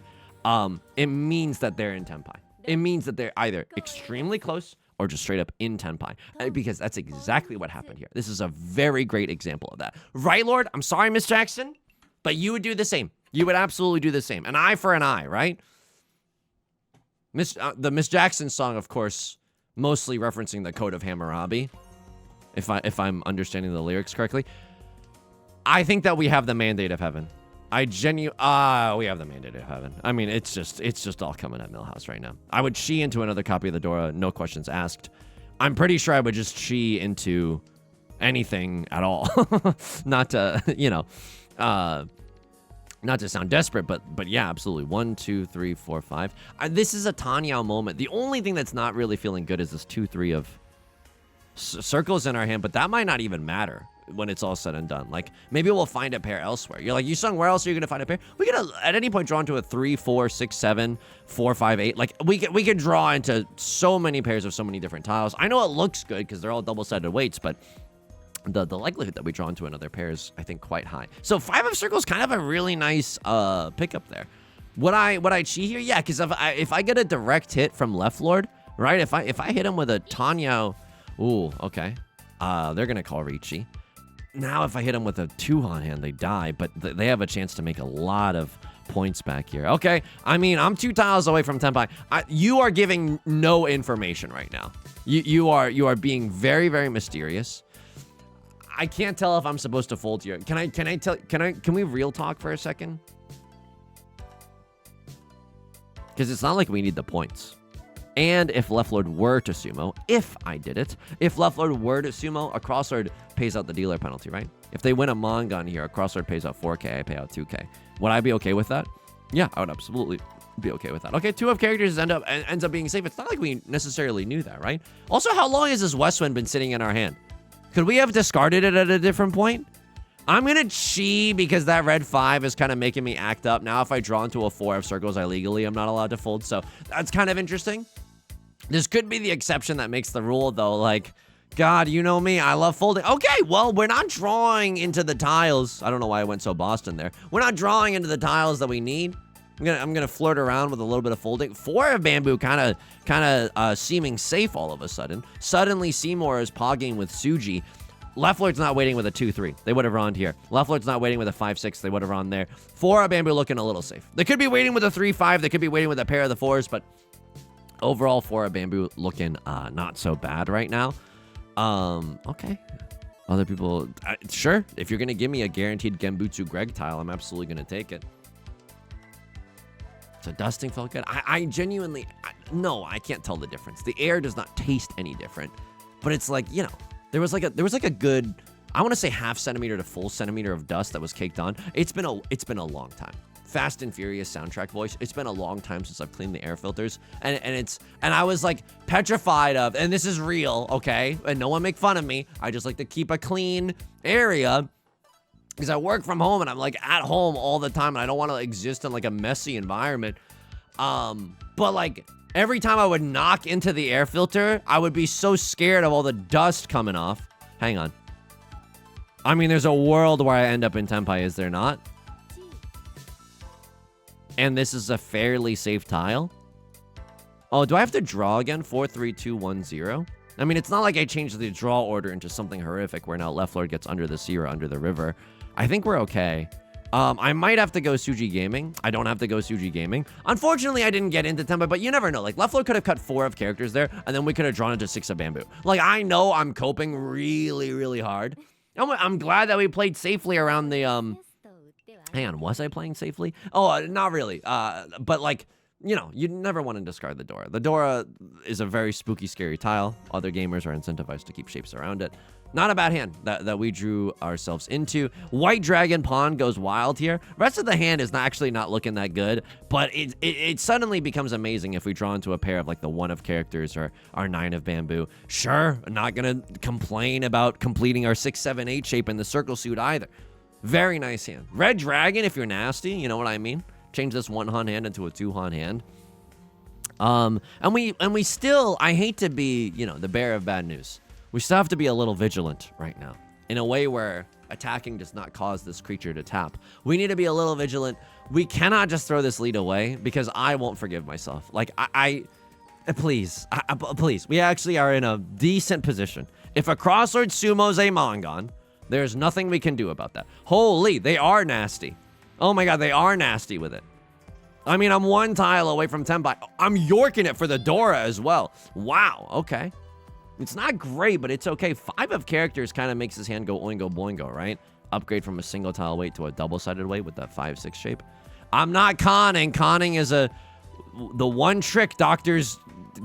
it means that they're in tenpai. It means that they're either extremely close or just straight up in tenpai, because that's exactly what happened here. This is a very great example of that. Right, Lord? I'm sorry, Miss Jackson, but you would do the same. You would absolutely do the same. An eye for an eye, right? The Miss Jackson song, of course, mostly referencing the Code of Hammurabi, if I'm understanding the lyrics correctly. I think that we have the Mandate of Heaven. We have the Mandate of Heaven. I mean, it's just all coming at Millhouse right now. I would chi into another copy of the Dora, no questions asked. I'm pretty sure I would just chi into anything at all. Not to, not to sound desperate, but yeah, absolutely. 1, 2, 3, 4, 5. This is a Tenhou moment. The only thing that's not really feeling good is this 2, 3 of circles in our hand, but that might not even matter when it's all said and done. Like, maybe we'll find a pair elsewhere. You're like, Yusong, where else are you gonna find a pair? We could at any point draw into a 3, 4, 6, 7, 4, 5, 8. Like, we could draw into so many pairs of so many different tiles. I know it looks good because they're all double-sided weights, but the likelihood that we draw into another pair is, I think, quite high. So 5 of circles, kind of a really nice pickup there. Would I chi here? Yeah, because if I get a direct hit from Left Lord, right? If I hit him with a Tenhou, ooh, okay. They're gonna call Riichi. Now, if I hit them with a 2-han hand, they die, but they have a chance to make a lot of points back here. Okay, I mean, I'm 2 tiles away from tenpai. You are giving no information right now. You are being very, very mysterious. I can't tell if I'm supposed to fold here. Can we real talk for a second? Because it's not like we need the points. And if Left Lord were to sumo, if I did it, if Left Lord were to sumo, a Crosslord pays out the dealer penalty, right? If they win a Mongon here, a Crosslord pays out 4K, I pay out 2K. Would I be okay with that? Yeah, I would absolutely be okay with that. Okay, 2 of characters ends up being safe. It's not like we necessarily knew that, right? Also, how long has this Westwind been sitting in our hand? Could we have discarded it at a different point? I'm gonna chi because that red 5 is kind of making me act up. Now, if I draw into a 4 of circles, I legally am not allowed to fold, so that's kind of interesting. This could be the exception that makes the rule, though. Like, God, you know me, I love folding. Okay, well, we're not drawing into the tiles. I don't know why I went so Boston there. We're not drawing into the tiles that we need. I'm gonna flirt around with a little bit of folding. 4 of bamboo, kind of seeming safe all of a sudden. Suddenly, Seymour is pogging with Suji. Left Lord's not waiting with a 2-3. They would have run here. Left Lord's not waiting with a 5-6. They would have run there. 4 of bamboo looking a little safe. They could be waiting with a 3-5. They could be waiting with a pair of the 4s, but overall, 4 of bamboo looking not so bad right now. Okay. Other people, sure. If you're going to give me a guaranteed Genbutsu Greg tile, I'm absolutely going to take it. So dusting felt good. I genuinely, no, I can't tell the difference. The air does not taste any different, but it's like, there was like a good, I want to say half centimeter to full centimeter of dust that was caked on. It's been a long time. Fast and Furious soundtrack voice. It's been a long time since I've cleaned the air filters, and I was like petrified of, and this is real, okay? And no one make fun of me. I just like to keep a clean area because I work from home and I'm like at home all the time, and I don't want to exist in like a messy environment. But like every time I would knock into the air filter, I would be so scared of all the dust coming off. Hang on. I mean, there's a world where I end up in tenpai, is there not? And this is a fairly safe tile. Oh, do I have to draw again? 4, 3, 2, 1, 0. I mean, it's not like I changed the draw order into something horrific where now Left Lord gets under the sea or under the river. I think we're okay. I might have to go Suji Gaming. I don't have to go Suji Gaming. Unfortunately, I didn't get into Tenpai, but you never know. Like, Left Lord could have cut 4 of characters there, and then we could have drawn into 6 of bamboo. Like, I know I'm coping really, really hard. I'm glad that we played safely around the, Hang on, was I playing safely? Oh, not really. But like, you never want to discard the Dora. The Dora is a very spooky, scary tile. Other gamers are incentivized to keep shapes around it. Not a bad hand that we drew ourselves into. White Dragon Pawn goes wild here. Rest of the hand is actually not looking that good, but it suddenly becomes amazing if we draw into a pair of like the 1 of characters or our 9 of bamboo. Sure, I'm not gonna complain about completing our 6, 7, 8 shape in the circle suit either. Very nice hand. Red Dragon, if you're nasty, you know what I mean? Change this 1-han hand into a 2-han hand. And we still, I hate to be, the bearer of bad news. We still have to be a little vigilant right now in a way where attacking does not cause this creature to tap. We need to be a little vigilant. We cannot just throw this lead away because I won't forgive myself. Like, please, we actually are in a decent position. If a Crosslord sumos a Mongon, there's nothing we can do about that. Holy, they are nasty. Oh my God, they are nasty with it. I mean, I'm one tile away from tenpai. I'm yorking it for the Dora as well. Wow, okay. It's not great, but it's okay. 5 of characters kind of makes his hand go oingo boingo, right? Upgrade from a single tile weight to a double-sided weight with that 5-6 shape. I'm not conning. Conning is the one trick doctors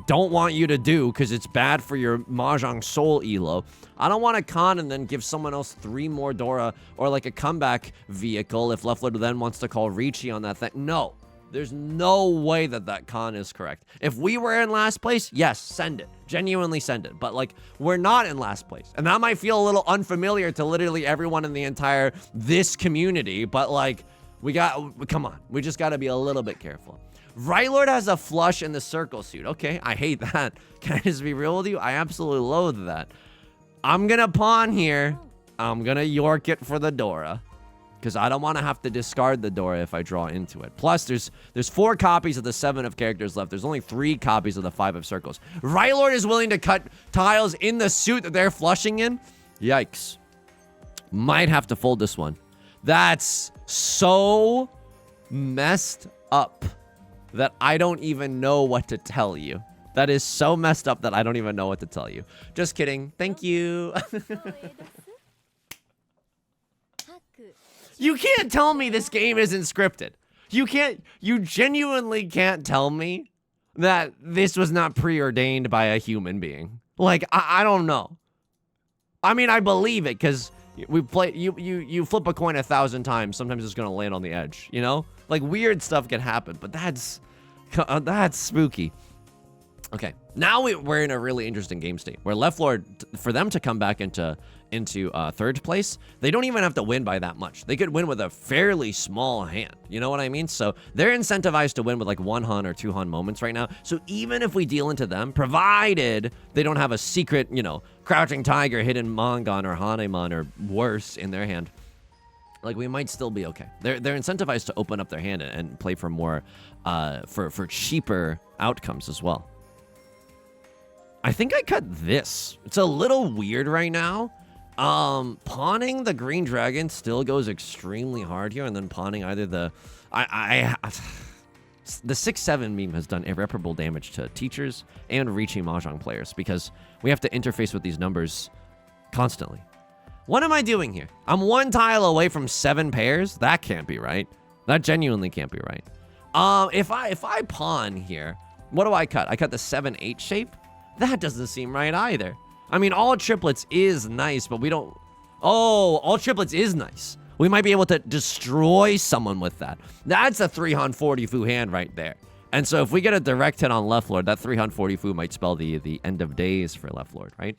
don't want you to do because it's bad for your Mahjong Soul elo. I don't want to con and then give someone else 3 more Dora or like a comeback vehicle if Left Lord then wants to call Riichi on that thing. No, there's no way that con is correct. If we were in last place, yes, send it. Genuinely send it. But like, we're not in last place. And that might feel a little unfamiliar to literally everyone in the entire this community. But like, come on. We just got to be a little bit careful. Right Lord has a flush in the circle suit. Okay, I hate that. Can I just be real with you? I absolutely loathe that. I'm gonna pawn here. I'm gonna york it for the Dora, because I don't want to have to discard the Dora if I draw into it. Plus, there's 4 copies of the 7 of characters left. There's only 3 copies of the 5 of circles. Right Lord is willing to cut tiles in the suit that they're flushing in. Yikes. Might have to fold this one. That's so messed up that I don't even know what to tell you. That is so messed up that I don't even know what to tell you. Just kidding. Thank you. You can't tell me this game isn't scripted. You genuinely can't tell me that this was not preordained by a human being. Like, I don't know. I mean, I believe it because we play, you flip a coin 1,000 times. Sometimes it's gonna land on the edge, you know? Like, weird stuff can happen, but that's spooky. Okay, now we're in a really interesting game state where Left Lord, for them to come back into 3rd place, they don't even have to win by that much. They could win with a fairly small hand. You know what I mean? So they're incentivized to win with like 1 hun or 2 hun moments right now. So even if we deal into them, provided they don't have a secret, you know, Crouching Tiger, Hidden Mangan, or Haniman, or worse in their hand, like, we might still be okay. They're incentivized to open up their hand and play for more, for cheaper outcomes as well. I think I cut this. It's a little weird right now. Pawning the green dragon still goes extremely hard here, and then pawning either the 6-7 meme has done irreparable damage to teachers and Riichi Mahjong players because we have to interface with these numbers constantly. What am I doing here? I'm 1 tile away from 7 pairs. That can't be right. That genuinely can't be right. If I pawn here, what do I cut? I cut the 7-8 shape. That doesn't seem right either. I mean, all triplets is nice, but we don't. Oh, all triplets is nice. We might be able to destroy someone with that. That's a 340 fu hand right there. And so if we get a direct hit on Left Lord, that 340 fu might spell the end of days for Left Lord, right?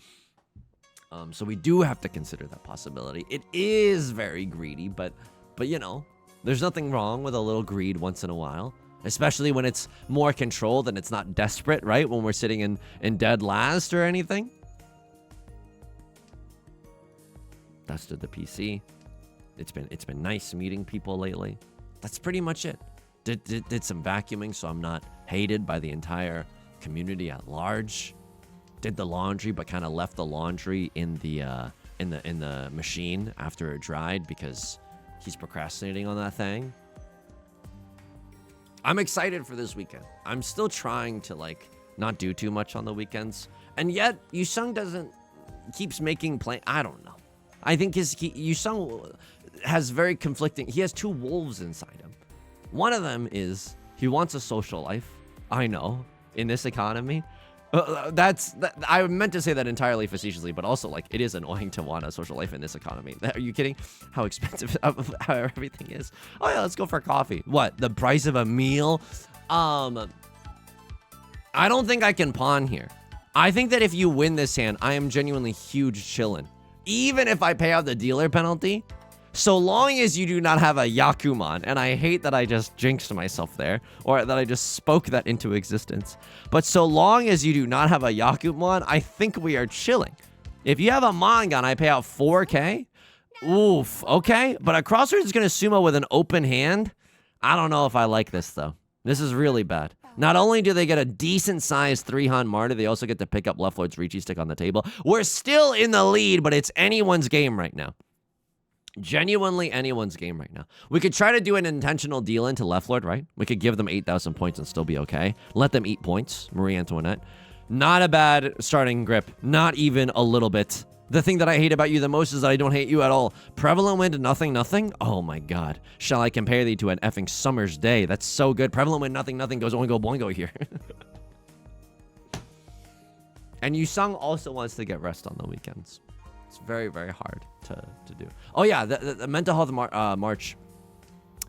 So we do have to consider that possibility. It is very greedy, but you know, there's nothing wrong with a little greed once in a while, especially when it's more controlled and it's not desperate, right? When we're sitting in dead last or anything. Dusted the PC. It's been nice meeting people lately. That's pretty much it. Did some vacuuming so I'm not hated by the entire community at large. Did the laundry, but kind of left the laundry in the machine after it dried because he's procrastinating on that thing. I'm excited for this weekend. I'm still trying to like not do too much on the weekends, and yet Yusong keeps making play. I don't know. I think Yusong has very conflicting. He has 2 wolves inside him. One of them is he wants a social life. I know, in this economy. I meant to say that entirely facetiously, but also like it is annoying to want a social life in this economy. Are you kidding? How expensive how everything is. Oh yeah, let's go for coffee. What? The price of a meal? I don't think I can pawn here. I think that if you win this hand, I am genuinely huge chillin'. Even if I pay out the dealer penalty, so long as you do not have a Yakuman, and I hate that I just jinxed myself there, or that I just spoke that into existence, but so long as you do not have a Yakuman, I think we are chilling. If you have a Mangan, I pay out 4K. Oof, okay, but a crossroads is going to sumo with an open hand. I don't know if I like this, though. This is really bad. Not only do they get a decent-sized 3-hun martyr, they also get to pick up Left Lord's Riichi stick on the table. We're still in the lead, but it's anyone's game right now. Genuinely anyone's game right now. We could try to do an intentional deal into left lord, right? We could give them 8,000 points and still be okay. Let them eat points. Marie Antoinette. Not a bad starting grip. Not even a little bit. The thing that I hate about you the most is that I don't hate you at all. Prevalent wind, nothing, nothing. Oh my god. Shall I compare thee to an effing summer's day? That's so good. Prevalent wind, nothing, nothing goes oingo boingo here. And Yusong also wants to get rest on the weekends. It's very, very hard to do. Oh yeah, the mental health march.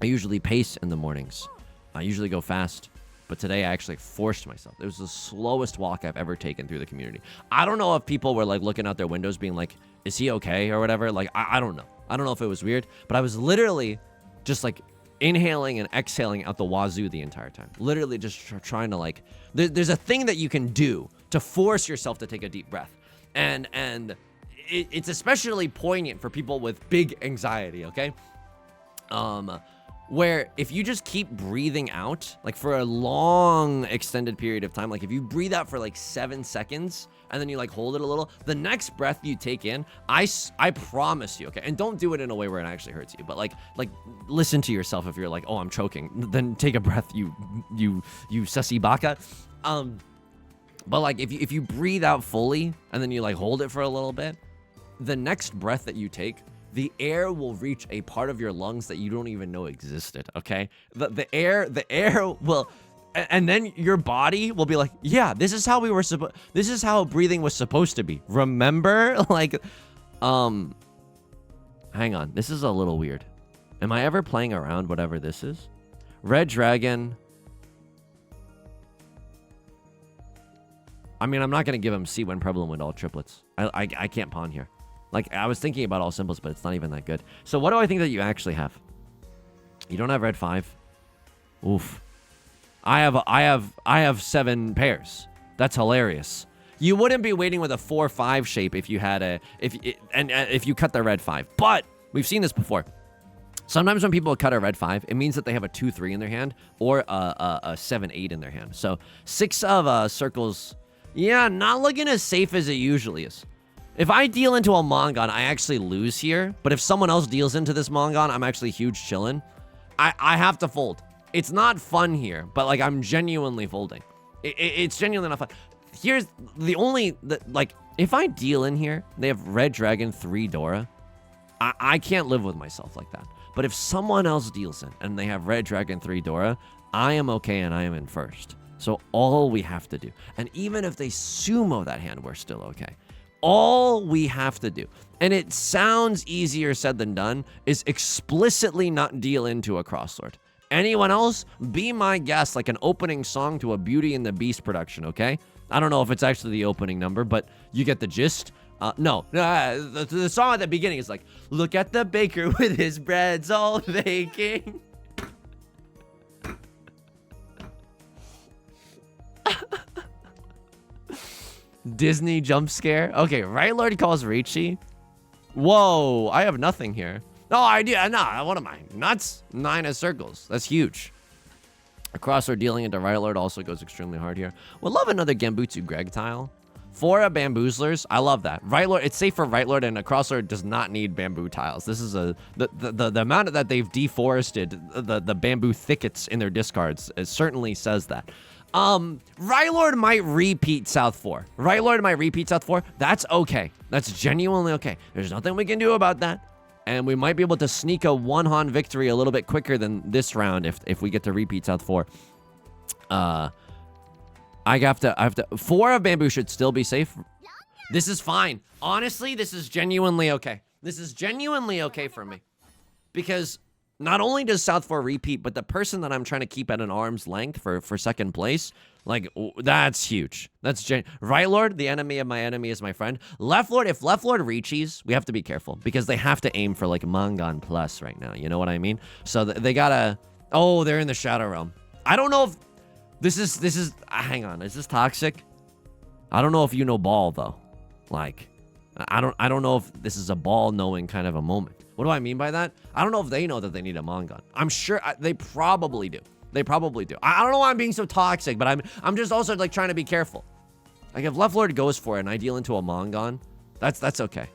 I usually pace in the mornings. I usually go fast. But today I actually forced myself. It was the slowest walk I've ever taken through the community. I don't know if people were like looking out their windows being like, is he okay or whatever? Like, I don't know. I don't know if it was weird, but I was literally just like inhaling and exhaling out the wazoo the entire time. Literally just trying to like, there's a thing that you can do to force yourself to take a deep breath. And it's especially poignant for people with big anxiety, okay? Where if you just keep breathing out, like for a long extended period of time, like if you breathe out for like 7 seconds and then you like hold it a little, the next breath you take in, I promise you, okay? And don't do it in a way where it actually hurts you, but like listen to yourself. If you're like, oh, I'm choking, then take a breath, you sussy baka. But like if you breathe out fully and then you like hold it for a little bit, the next breath that you take, the air will reach a part of your lungs that you don't even know existed, okay? The air will, and then your body will be like, yeah, this is how this is how breathing was supposed to be. Remember? Like, hang on, this is a little weird. Am I ever playing around whatever this is? Red Dragon. I mean, I'm not gonna give him C when prevalent with all triplets. I can't pawn here. Like, I was thinking about all symbols, but it's not even that good. So what do I think that you actually have? You don't have red 5. Oof. I have 7 pairs. That's hilarious. You wouldn't be waiting with a 4-5 shape if you had if you cut the red 5. But we've seen this before. Sometimes when people cut a red 5, it means that they have a 2-3 in their hand or a 7-8 in their hand. So 6 of circles. Yeah, not looking as safe as it usually is. If I deal into a Mongon, I actually lose here. But if someone else deals into this Mongon, I'm actually huge chillin'. I have to fold. It's not fun here, but like I'm genuinely folding. It's genuinely not fun. Here's the only, like, if I deal in here, they have Red Dragon 3 Dora. I can't live with myself like that. But if someone else deals in and they have Red Dragon 3 Dora, I am okay and I am in first. So all we have to do, and even if they sumo that hand, we're still okay. All we have to do, and it sounds easier said than done, is explicitly not deal into a crosslord. Anyone else, be my guest, like an opening song to a Beauty and the Beast production, okay? I don't know if it's actually the opening number, but you get the gist. No, the song at the beginning is like, look at the baker with his breads all baking. Disney jump scare. Okay, right lord calls Riichi. Whoa, I have nothing here. No idea. No, what am I? Nuts? 9 of circles. That's huge. A crosslord dealing into right lord also goes extremely hard here. Would love another Gambutsu Greg tile. 4 of bamboozlers. I love that. Right lord, it's safe for right lord, and a crosslord does not need bamboo tiles. This is the amount that they've deforested the bamboo thickets in their discards. It certainly says that. Right lord might repeat South 4. Right lord might repeat South 4. That's okay. That's genuinely okay. There's nothing we can do about that. And we might be able to sneak a one-han victory a little bit quicker than this round if we get to repeat South 4. I have to 4 of bamboo should still be safe. This is fine. Honestly, this is genuinely okay. This is genuinely okay for me. Because not only does South 4 repeat, but the person that I'm trying to keep at an arm's length for second place, like, that's huge. That's right lord, the enemy of my enemy is my friend. Left lord, if left lord reaches, we have to be careful because they have to aim for like Mangon plus right now. You know what I mean? So they gotta, oh, they're in the Shadow Realm. I don't know if this is, hang on, is this toxic? I don't know if you know ball though. Like, I don't know if this is a ball knowing kind of a moment. What do I mean by that? I don't know if they know that they need a Mongon. I'm sure they probably do. They probably do. I don't know why I'm being so toxic, but I'm just also like trying to be careful. Like if left lord goes for it and I deal into a Mongon, that's okay.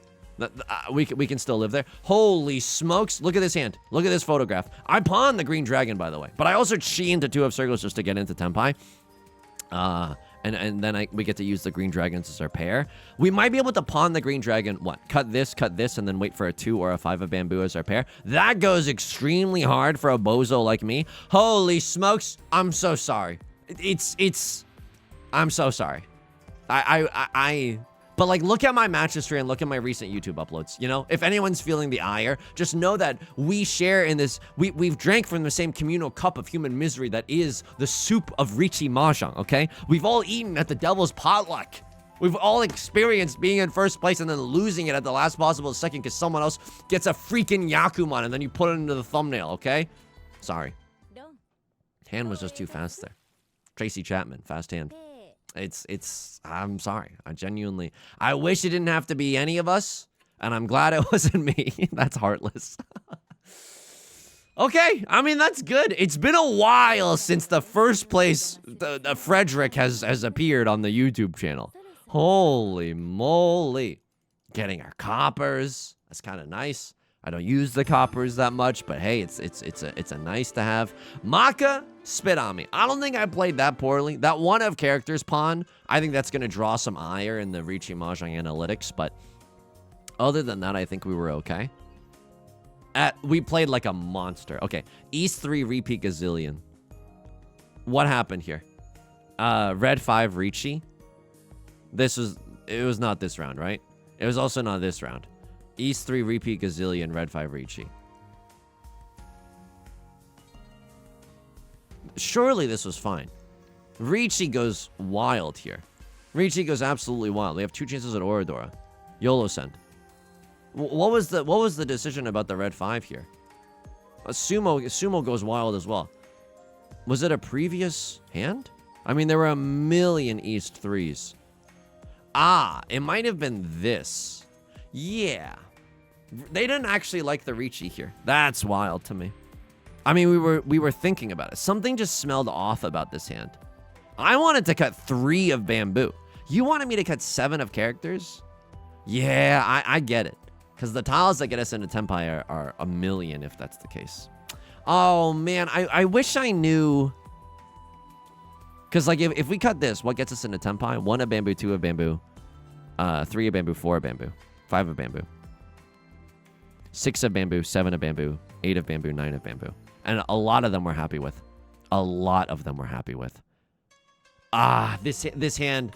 We can still live there. Holy smokes. Look at this hand. Look at this photograph. I pawned the green dragon, by the way. But I also chi into 2 of circles just to get into tenpai. And then we get to use the green dragons as our pair. We might be able to pawn the green dragon. What? Cut this, and then wait for a 2 or a 5 of bamboo as our pair. That goes extremely hard for a bozo like me. Holy smokes. I'm so sorry. I'm so sorry. But like, look at my match history and look at my recent YouTube uploads. You know, if anyone's feeling the ire, just know that we share in this. We've drank from the same communal cup of human misery that is the soup of Riichi Mahjong. Okay, we've all eaten at the devil's potluck. We've all experienced being in first place and then losing it at the last possible second because someone else gets a freaking Yakuman and then you put it into the thumbnail. Okay, sorry. Hand was just too fast there. Tracy Chapman, fast hand. I'm sorry. I wish it didn't have to be any of us, and I'm glad it wasn't me. That's heartless. Okay, I mean, that's good. It's been a while since the first place the Frederick has appeared on the YouTube channel. Holy moly. Getting our coppers. That's kind of nice. I don't use the coppers that much, but hey, it's a nice to have. Maka spit on me. I don't think I played that poorly. That one of characters pawn, I think that's going to draw some ire in the Riichi Mahjong analytics, but other than that, I think we were okay. We played like a monster. Okay, East 3 repeat gazillion. What happened here? Red 5 Riichi. It was not this round, right? It was also not this round. East 3 repeat gazillion, Red 5 Riichi. Surely this was fine. Riichi goes wild here. Riichi goes absolutely wild. They have 2 chances at Oradora. YOLO send. What was the decision about the Red 5 here? Sumo goes wild as well. Was it a previous hand? I mean, there were a million East 3s. Ah, it might have been this. Yeah. They didn't actually like the Riichi here. That's wild to me. I mean, we were thinking about it. Something just smelled off about this hand. I wanted to cut 3 of bamboo. You wanted me to cut 7 of characters? Yeah, I get it. Because the tiles that get us into tenpai are a million if that's the case. Oh, man. I wish I knew. Because, like, if we cut this, what gets us into tenpai? 1 of bamboo, 2 of bamboo, 3 of bamboo, 4 of bamboo, 5 of bamboo, 6 of bamboo, 7 of bamboo, 8 of bamboo, 9 of bamboo. And a lot of them we're happy with. A lot of them we're happy with. Ah, this hand.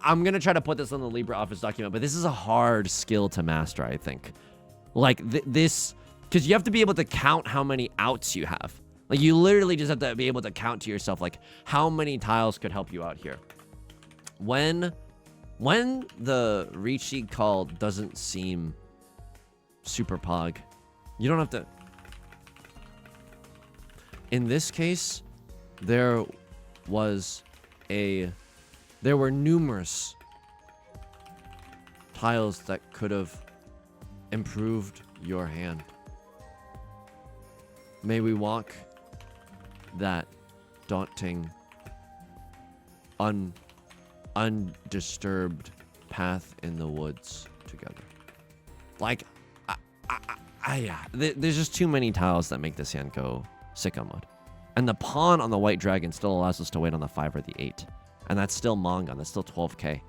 I'm going to try to put this on the LibreOffice document, but this is a hard skill to master, I think. Like, this... Because you have to be able to count how many outs you have. Like, you literally just have to be able to count to yourself, like, how many tiles could help you out here. When the Riichi call doesn't seem super pog, you don't have to... In this case, there were numerous tiles that could have improved your hand. May we walk that daunting, undisturbed path in the woods together. Like, yeah, there's just too many tiles that make this hand go sicko mode. And the pawn on the white dragon still allows us to wait on the 5 or the 8. And that's still Mongon. That's still 12k.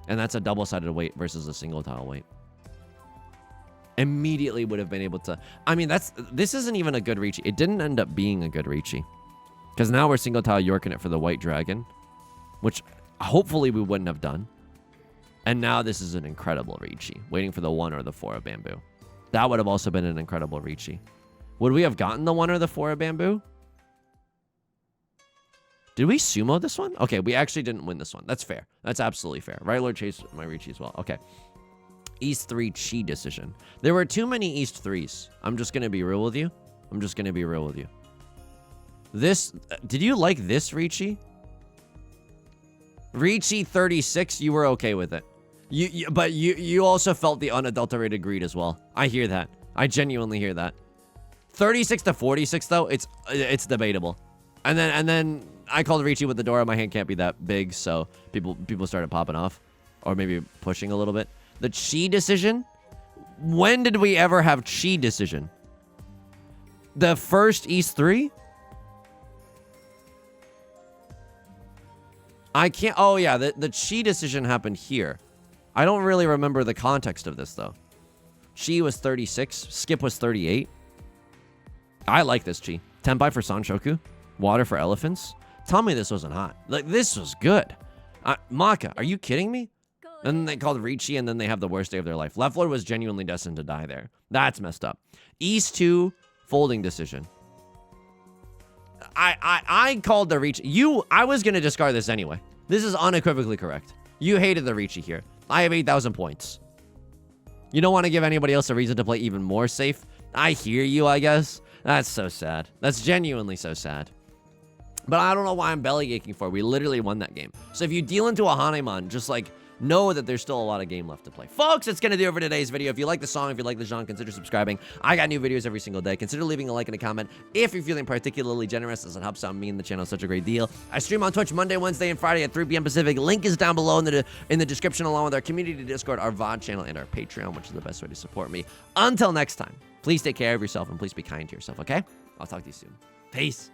And that's a double-sided wait versus a single tile wait. Immediately would have been able to... I mean, this isn't even a good Riichi. It didn't end up being a good Riichi. Because now we're single tile Yorking it for the white dragon. Which hopefully we wouldn't have done. And now this is an incredible Riichi. Waiting for the 1 or the 4 of bamboo. That would have also been an incredible Riichi. Would we have gotten the 1 or the 4 of bamboo? Did we sumo this one? Okay, we actually didn't win this one. That's fair. That's absolutely fair. Right, Lord Chase my Riichi as well. Okay. East 3 chi decision. There were too many East 3s. I'm just going to be real with you. This... did you like this Riichi? Riichi 36, you were okay with it. But you also felt the unadulterated greed as well. I hear that. I genuinely hear that. 36 to 46 though, it's debatable. And then I called Riichi with the Dora. My hand can't be that big, so people started popping off, or maybe pushing a little bit. The chi decision? When did we ever have chi decision? The first East 3? I can't... Oh, yeah. The chi decision happened here. I don't really remember the context of this, though. Chi was 36. Skip was 38. I like this chi. Tenpai for Sanshoku. Water for elephants. Tell me this wasn't hot. Like, this was good. Maka, are you kidding me? And then they called Riichi, and then they have the worst day of their life. Left Lord was genuinely destined to die there. That's messed up. East 2, folding decision. I called the Riichi. I was going to discard this anyway. This is unequivocally correct. You hated the Riichi here. I have 8,000 points. You don't want to give anybody else a reason to play even more safe? I hear you, I guess. That's so sad. That's genuinely so sad. But I don't know why I'm belly aching for. We literally won that game. So if you deal into a Haniman, just like know that there's still a lot of game left to play. Folks, that's going to do it for today's video. If you like the song, if you like the genre, consider subscribing. I got new videos every single day. Consider leaving a like and a comment if you're feeling particularly generous, as it helps out me and the channel such a great deal. I stream on Twitch Monday, Wednesday, and Friday at 3 p.m. Pacific. Link is down below in the description, along with our community Discord, our VOD channel, and our Patreon, which is the best way to support me. Until next time, please take care of yourself and please be kind to yourself, okay? I'll talk to you soon. Peace.